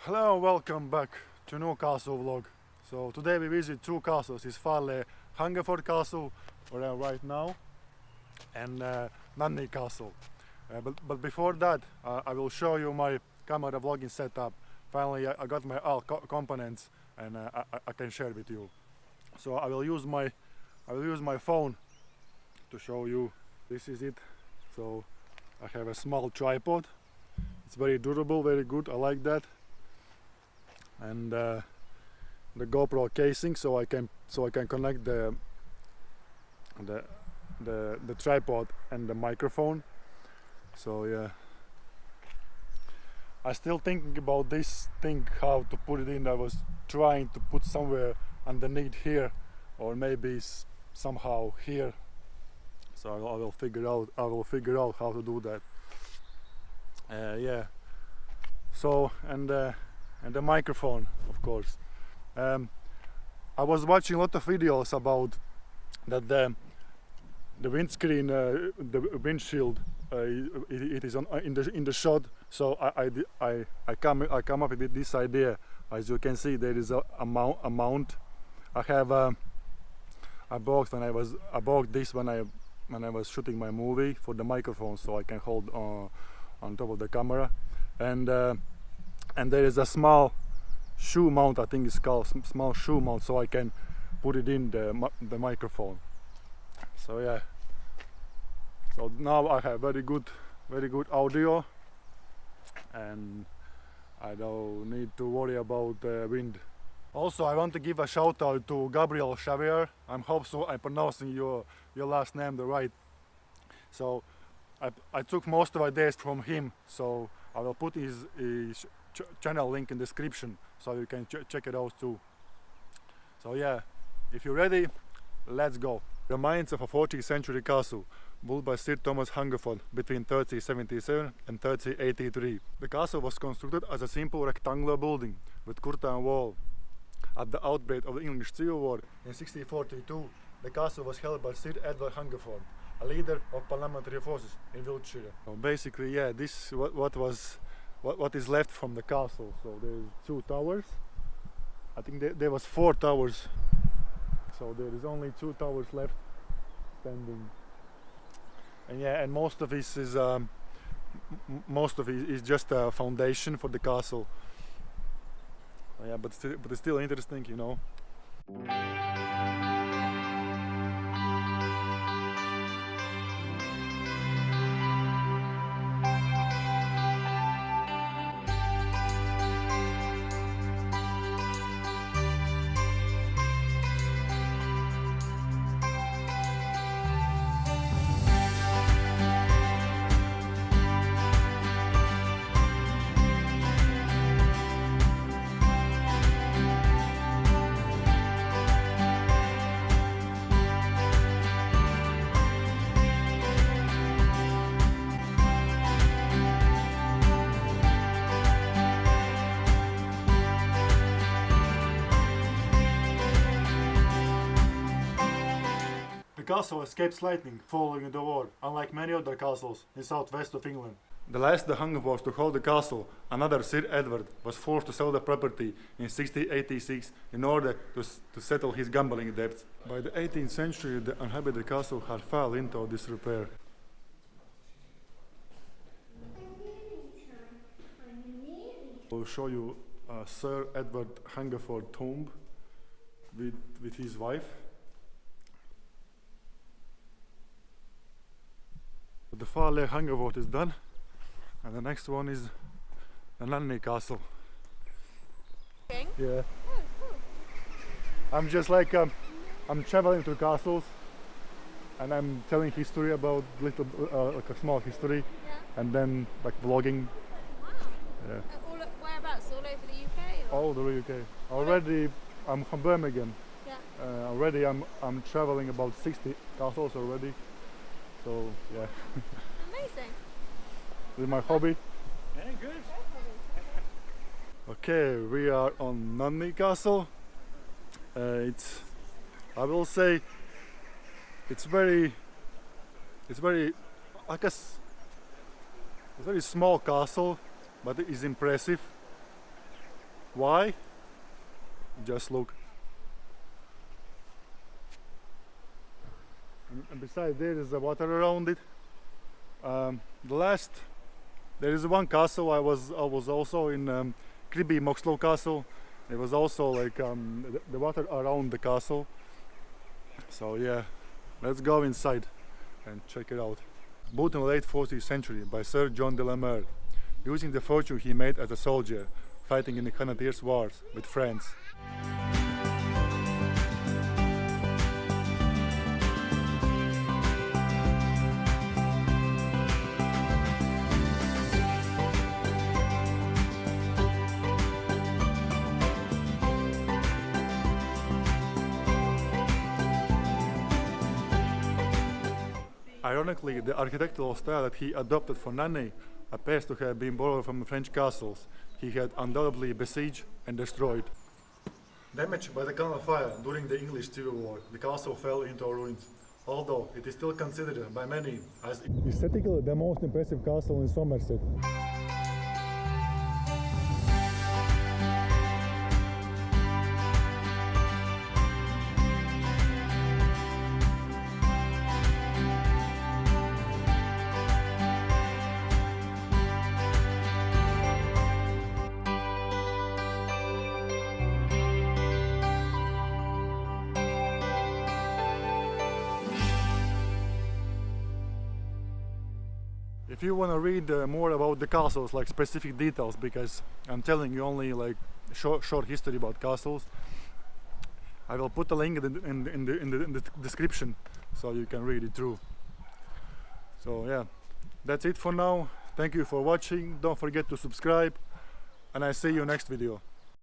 Hello and welcome back to new castle vlog. So today we visit two castles. It's Farleigh Hungerford castle where I am right now and Nunney castle. But before that I will show you my camera vlogging setup. Finally I got my all components and I can share with you. So I will use my phone to show you. This is it. So I have a small tripod. It's very durable, very good. I like that. And the GoPro casing, so I can connect the tripod and the microphone. So yeah, I still thinking about this thing, how to put it in. I was trying to put somewhere underneath here, or maybe somehow here. So I will figure out how to do that. Yeah. So and the microphone, of course. I was watching a lot of videos about that the windscreen, the windshield, it is in the shot. So I come up with this idea. As you can see, there is a mount. I have I bought this when I was shooting my movie for the microphone, so I can hold on top of the camera, and there is a small shoe mount, I think it's called small shoe mount, so I can put it in the microphone. So yeah, so now I have very good audio, and I don't need to worry about the wind. Also, I want to give a shout out to Gabriel Chavarria. I hope so I'm pronouncing your last name the right. So I took most of my days from him, so I will put his channel link in the description so you can check it out too. So yeah, if you're ready, let's go. Remains of a 14th century castle built by Sir Thomas Hungerford between 1377 and 1383. The castle was constructed as a simple rectangular building with curtain wall. At the outbreak of the English Civil War in 1642, the castle was held by Sir Edward Hungerford, a leader of parliamentary forces in Wiltshire. So basically, yeah, this what is left from the castle. So there's two towers. I think there was 4 towers. So there is only 2 towers left standing. And yeah, and most of it is just a foundation for the castle. Yeah, but it's still interesting, you know. The castle escaped lightning following the war, unlike many other castles in southwest of England. The last the Hungerfords to hold the castle, another Sir Edward, was forced to sell the property in 1686 in order to settle his gambling debts. By the 18th century, the uninhabited castle had fallen into disrepair. I will show you Sir Edward Hungerford tomb with his wife. The Farleigh Hungerford is done, and the next one is the Nunney castle. Yeah. Oh, cool. I'm just like I'm traveling to castles, and I'm telling history about like a small history, Yeah. and then like vlogging. Wow. Yeah. Whereabouts? All over the UK? Or? All over the UK. Already, I'm from Birmingham. Yeah. Already, I'm traveling about 60 castles already. So yeah. Amazing. This is my hobby. Yeah, good. Okay, we are on Nunney Castle. It's, I will say, it's very, I guess, it's a very small castle, but it is impressive. Why? Just look. And besides, there is the water around it. There is one castle. I was also in Kribi Mokslo Castle. It was also like the water around the castle. So yeah, let's go inside and check it out. Built in the late 14th century by Sir John de la Mare, using the fortune he made as a soldier, fighting in the 100 Years' Wars with France. Ironically, the architectural style that he adopted for Nunney appears to have been borrowed from French castles he had undoubtedly besieged and destroyed. Damaged by the canal fire during the English Civil War, the castle fell into ruins, although it is still considered by many as aesthetically the most impressive castle in Somerset. If you want to read more about the castles, like specific details, because I'm telling you only like short history about castles, I will put a link in the description so you can read it through. So yeah, that's it for now. Thank you for watching. Don't forget to subscribe, and I see you next video.